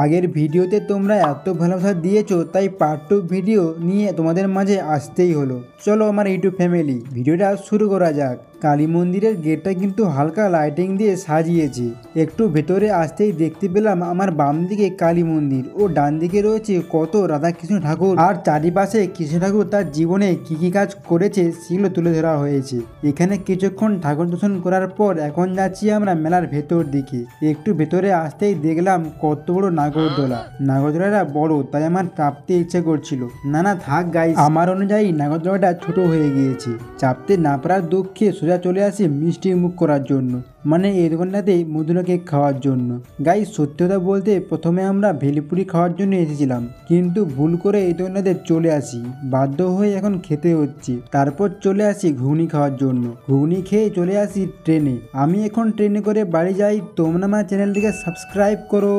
আগের ভিডিওতে তোমরা এত ভালোবাসা দিয়েছো, তাই পার্ট 2 ভিডিও নিয়ে তোমাদের মাঝে আসতেই হলো। চলো আমার ইউটিউব ফ্যামিলি, ভিডিওটা শুরু করা যাক। কালী মন্দিরের গেটটা কিন্তু হালকা লাইটিং দিয়ে সাজিয়েছে। একটু ভেতরে আসতেই দেখতে পেলাম আমার বাম দিকে কালী মন্দির ও ডান দিকে রয়েছে কত রাধাকৃষ্ণ ঠাকুর, আর চারিপাশে কৃষ্ণ ঠাকুর তার জীবনে কি কি কাজ করেছে সেগুলো তুলে ধরা হয়েছে। এখানে কিছুক্ষণ ঠাকুর দর্শন করার পর এখন যাচ্ছি আমরা মেলার ভেতর দিকে। একটু ভেতরে আসতেই দেখলাম কত বড় নাগরদোলা। নাগরদোলাটা বড়, তাই আমার চাপতে ইচ্ছে করছিল। না থাক গাইস, আমার অনুযায়ী নাগরদোলাটা ছোট হয়ে গিয়েছে। চাপতে না পারার দুঃখে সোজা চলে আসি মিষ্টি মুখ করার জন্য, মানে এই দোকানটাতে মধুরা কেক খাওয়ার জন্য। গাইস সত্যি কথা বলতে প্রথমে আমরা ভেলপুরি খাওয়ার জন্য এসেছিলাম, কিন্তু ভুল করে এই দোকানটাতে চলে আসি। বাধ্য হয়ে এখন খেতে হচ্ছে। তারপর চলে আসি ঘুগনি খাওয়ার জন্য। ঘুগনি খেয়ে চলে আসি ট্রেনে। আমি এখন ট্রেনে করে বাড়ি যাই। তোমরা আমার চ্যানেলটিকে সাবস্ক্রাইব করো।